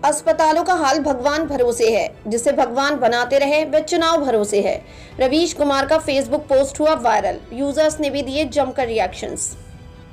अस्पतालों का हाल भगवान भरोसे है, जिसे भगवान बनाते रहे वे चुनाव भरोसे है। रवीश कुमार का फेसबुक पोस्ट हुआ वायरल, यूजर्स ने भी दिए जमकर रिएक्शंस।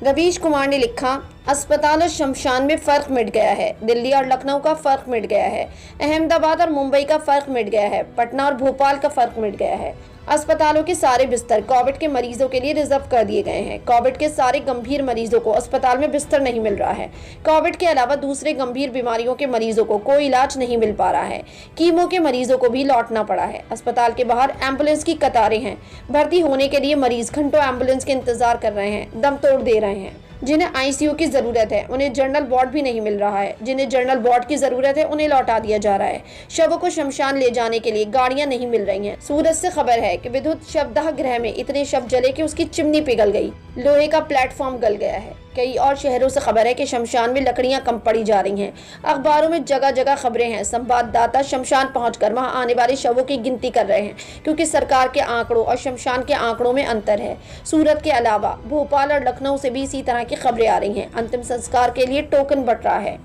रवीश कुमार ने लिखा, अस्पताल और शमशान में फर्क मिट गया है। दिल्ली और लखनऊ का फर्क मिट गया है। अहमदाबाद और मुंबई का फर्क मिट गया है। पटना और भोपाल का फर्क मिट गया है। अस्पतालों के सारे बिस्तर कोविड के मरीजों के लिए रिजर्व कर दिए गए हैं। कोविड के सारे गंभीर मरीजों को अस्पताल में बिस्तर नहीं मिल रहा है। कोविड के अलावा दूसरे गंभीर बीमारियों के मरीजों को कोई इलाज नहीं मिल पा रहा है। कीमो के मरीजों को भी लौटना पड़ा है। अस्पताल के बाहर एम्बुलेंस की कतारें हैं। भर्ती होने के लिए मरीज घंटों एम्बुलेंस के इंतजार कर रहे हैं, दम तोड़ दे रहे हैं। जिन्हें आईसीयू की जरूरत है उन्हें जनरल वार्ड भी नहीं मिल रहा है। जिन्हें जनरल वार्ड की जरूरत है उन्हें लौटा दिया जा रहा है। शवों को शमशान ले जाने के लिए गाड़ियां नहीं मिल रही हैं। सूरत से खबर है कि विद्युत शवदाह गृह में इतने शव जले कि उसकी चिमनी पिघल गई। लोहे का प्लेटफॉर्म गल गया है। कई और शहरों से खबर है कि शमशान में लकड़ियां कम पड़ी जा रही हैं। अखबारों में जगह जगह खबरें हैं। संवाददाता शमशान पहुंचकर वहां आने वाले शवों की गिनती कर रहे हैं, क्योंकि सरकार के आंकड़ों और शमशान के आंकड़ों में अंतर है। सूरत के अलावा भोपाल और लखनऊ से भी इसी तरह की खबरें आ रही हैं। अंतिम संस्कार के लिए टोकन बट रहा है।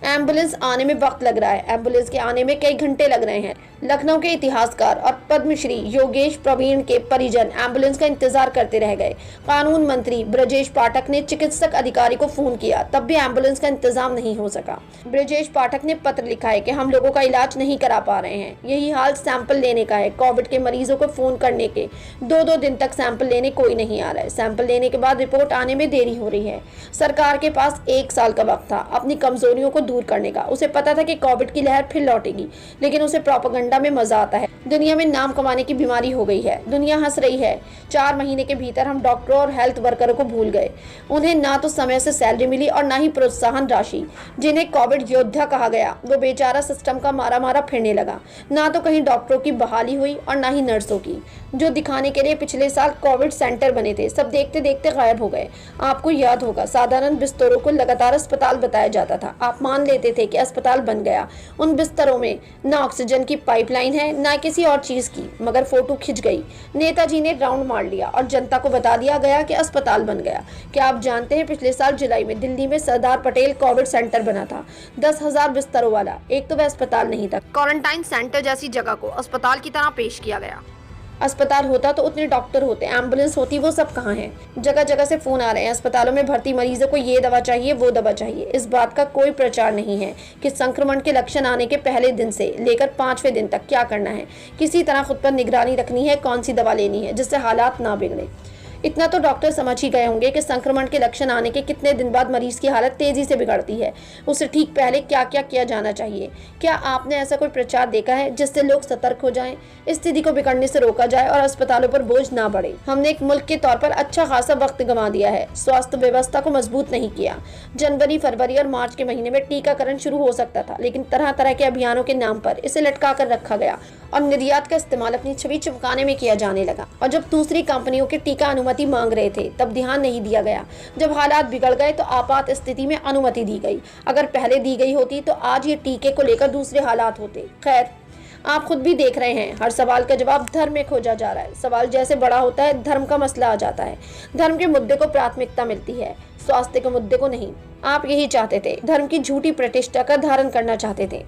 एम्बुलेंस आने में वक्त लग रहा है। एम्बुलेंस के आने में कई घंटे लग रहे हैं। लखनऊ के इतिहासकार और पद्मश्री योगेश प्रवीण के परिजन एम्बुलेंस का इंतजार करते रह गए। कानून मंत्री ब्रजेश पाठक ने चिकित्सक अधिकारी को फोन किया, तब भी एम्बुलेंस का इंतजाम नहीं हो सका। ब्रजेश पाठक ने पत्र लिखा है कि हम लोगों का इलाज नहीं करा पा रहे हैं। यही हाल सैंपल लेने का है। कोविड के मरीजों को फोन करने के 2-2 दिन तक सैंपल लेने कोई नहीं आ रहा है। सैंपल लेने के बाद रिपोर्ट आने में देरी हो रही है। सरकार के पास 1 साल का वक्त था अपनी कमजोरियों को दूर करने का। उसे पता था कि कोविड की लहर फिर लौटेगी, लेकिन उसे प्रोपेगेंडा में मजा आता है। दुनिया में नाम कमाने की बीमारी हो गई है। दुनिया हंस रही है। 4 महीने के भीतर हम डॉक्टरों और हेल्थ वर्करों को भूल गए। उन्हें ना तो समय से सैलरी मिली और ना ही प्रोत्साहन राशि। जिन्हें कोविड योद्धा कहा गया, वो बेचारा सिस्टम का मारा फिरने लगा। ना तो कहीं डॉक्टरों की बहाली हुई और ना ही नर्सों की, जो दिखाने के लिए पिछले साल कोविड सेंटर बने थे, सब देखते देखते गायब हो गए। आपको याद होगा, साधारण बिस्तरों को लगातार अस्पताल बताया जाता था। आप मान लेते थे कि अस्पताल बन गया। उन बिस्तरों में ना ऑक्सीजन की पाइपलाइन है, ना किसी और चीज की, मगर फोटो खिंच गई। नेताजी ने राउंड मार लिया और जनता को बता दिया गया कि अस्पताल बन गया। क्या आप जानते हैं, पिछले साल जुलाई में दिल्ली में सरदार पटेल कोविड सेंटर बना था, 10,000 बिस्तरों वाला। एक तो वह अस्पताल नहीं था, क्वारंटाइन सेंटर जैसी जगह को अस्पताल की तरह पेश किया गया। अस्पताल होता तो उतने डॉक्टर होते, एम्बुलेंस होती, वो सब कहाँ हैं? जगह जगह से फोन आ रहे हैं, अस्पतालों में भर्ती मरीजों को ये दवा चाहिए, वो दवा चाहिए। इस बात का कोई प्रचार नहीं है कि संक्रमण के लक्षण आने के पहले दिन से लेकर 5वें दिन तक क्या करना है। किसी तरह खुद पर निगरानी रखनी है, कौन सी दवा लेनी है जिससे हालात ना बिगड़े। इतना तो डॉक्टर समझ ही गए होंगे कि संक्रमण के लक्षण आने के कितने दिन बाद मरीज की हालत तेजी से बिगड़ती है। उससे ठीक पहले क्या क्या किया जाना चाहिए। क्या आपने ऐसा कोई प्रचार देखा है जिससे लोग सतर्क हो जाएं, स्थिति को बिगड़ने से रोका जाए और अस्पतालों पर बोझ ना बढ़े? हमने एक मुल्क के तौर पर अच्छा खासा वक्त गंवा दिया है। स्वास्थ्य व्यवस्था को मजबूत नहीं किया। जनवरी, फरवरी और मार्च के महीने में टीकाकरण शुरू हो सकता था, लेकिन तरह तरह के अभियानों के नाम पर इसे लटका कर रखा गया और निर्यात का इस्तेमाल अपनी छवि चमकाने में किया जाने लगा। और जब दूसरी कंपनियों के टीका अनुमति मांग रहे थे, तब ध्यान नहीं दिया गया। जब हालात बिगड़ गए तो आपात स्थिति में अनुमति दी गई। अगर पहले दी गई होती तो आज ये टीके को लेकर दूसरे हालात होते। खैर, आप खुद भी देख रहे हैं, हर सवाल का जवाब धर्म में खोजा जा रहा है। सवाल जैसे बड़ा होता है, धर्म का मसला आ जाता है। धर्म के मुद्दे को प्राथमिकता मिलती है, स्वास्थ्य के मुद्दे को नहीं। आप यही चाहते थे, धर्म की झूठी प्रतिष्ठा का धारण करना चाहते थे।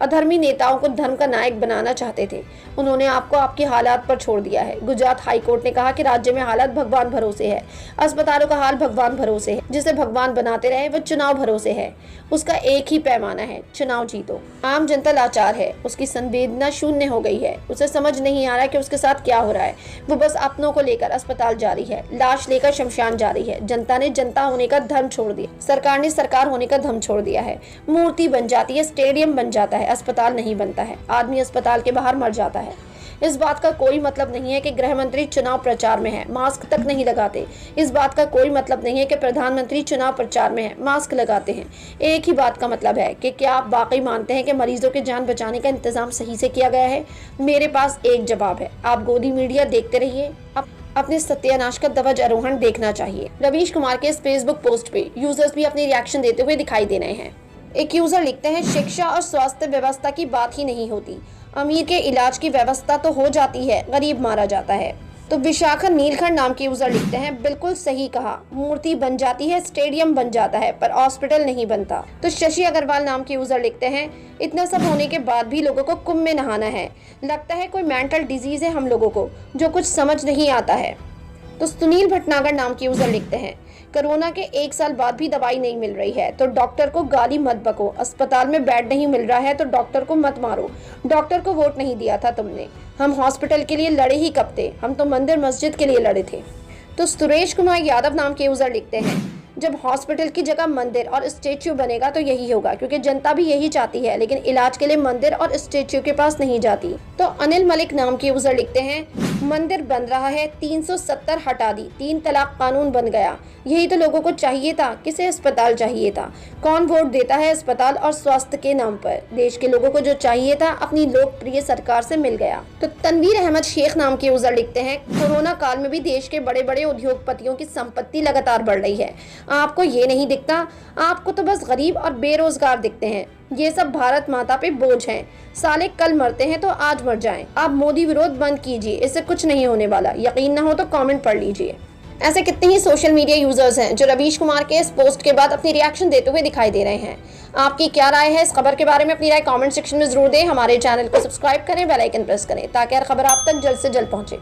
अधर्मी नेताओं को धर्म का नायक बनाना चाहते थे। उन्होंने आपको आपकी हालात पर छोड़ दिया है। गुजरात हाई कोर्ट ने कहा कि राज्य में हालात भगवान भरोसे है। अस्पतालों का हाल भगवान भरोसे है। जिसे भगवान बनाते रहे वह चुनाव भरोसे है। उसका एक ही पैमाना है, चुनाव जीतो। आम जनता लाचार है, उसकी संवेदना शून्य हो गई है। उसे समझ नहीं आ रहा कि उसके साथ क्या हो रहा है। वो बस अपनों को लेकर अस्पताल जा रही है, लाश लेकर शमशान जा रही है। जनता ने जनता होने का धर्म छोड़ दिया, सरकार ने सरकार होने का धर्म छोड़ दिया है। मूर्ति बन जाती है, स्टेडियम बन जाता है, अस्पताल नहीं बनता है। आदमी अस्पताल के बाहर मर जाता है। इस बात का कोई मतलब नहीं है कि गृह मंत्री चुनाव प्रचार में है, मास्क तक नहीं लगाते। इस बात का कोई मतलब नहीं है कि प्रधानमंत्री चुनाव प्रचार में है, मास्क लगाते हैं। एक ही बात का मतलब है कि क्या आप वाकई मानते हैं कि मरीजों की जान बचाने का इंतजाम सही से किया गया है? मेरे पास एक जवाब है, आप गोदी मीडिया देखते रहिए। अपने सत्यानाश का ध्वजारोहण देखना चाहिए। रवीश कुमार के इस फेसबुक पोस्ट पे यूजर्स भी अपनी रिएक्शन देते हुए दिखाई दे रहे हैं। एक यूजर लिखते हैं, शिक्षा और स्वास्थ्य व्यवस्था की बात ही नहीं होती। अमीर के इलाज की व्यवस्था तो हो जाती है, गरीब मारा जाता है। तो विशाखा नीलखंड नाम के यूजर लिखते हैं, बिल्कुल सही कहा, मूर्ति बन जाती है, स्टेडियम बन जाता है, पर हॉस्पिटल नहीं बनता। तो शशि अग्रवाल नाम के यूजर लिखते हैं, इतना सब होने के बाद भी लोगों को कुंभ में नहाना है, लगता है कोई मेंटल डिजीज है हम लोगों को, जो कुछ समझ नहीं आता है। तो सुनील भटनागर नाम के यूजर लिखते हैं, कोरोना के 1 साल बाद भी दवाई नहीं मिल रही है तो डॉक्टर को गाली मत बको, अस्पताल में बेड नहीं मिल रहा है तो डॉक्टर को मत मारो, डॉक्टर को वोट नहीं दिया था तुमने, हम हॉस्पिटल के लिए लड़े ही कब थे, हम तो मंदिर मस्जिद के लिए लड़े थे। तो सुरेश कुमार यादव नाम के यूजर लिखते हैं, जब हॉस्पिटल की जगह मंदिर और स्टेच्यू बनेगा तो यही होगा, क्योंकि जनता भी यही चाहती है, लेकिन इलाज के लिए मंदिर और स्टेच्यू के पास नहीं जाती। तो अनिल मलिक नाम के यूजर लिखते हैं, मंदिर बन रहा है, 370 हटा दी, 3 तलाक कानून बन गया, यही तो लोगों को चाहिए था, किसे अस्पताल चाहिए था, कौन वोट देता है अस्पताल और स्वास्थ्य के नाम पर, देश के लोगों को जो चाहिए था अपनी लोकप्रिय सरकार से मिल गया। तो तनवीर अहमद शेख नाम के यूजर लिखते हैं, कोरोना काल में भी देश के बड़े बड़े उद्योगपतियों की संपत्ति लगातार बढ़ रही है, आपको ये नहीं दिखता, आपको तो बस गरीब और बेरोजगार दिखते हैं, ये सब भारत माता पे बोझ हैं, साले कल मरते हैं तो आज मर जाएं। आप मोदी विरोध बंद कीजिए, इससे कुछ नहीं होने वाला, यकीन ना हो तो कमेंट पढ़ लीजिए। ऐसे कितने ही सोशल मीडिया यूजर्स हैं जो रवीश कुमार के इस पोस्ट के बाद अपनी रिएक्शन देते हुए दिखाई दे रहे हैं। आपकी क्या राय है इस खबर के बारे में, अपनी राय कमेंट सेक्शन में जरूर दें। हमारे चैनल को सब्सक्राइब करें, बेल आइकन प्रेस करें ताकि हर खबर आप तक जल्द से जल्द पहुंचे।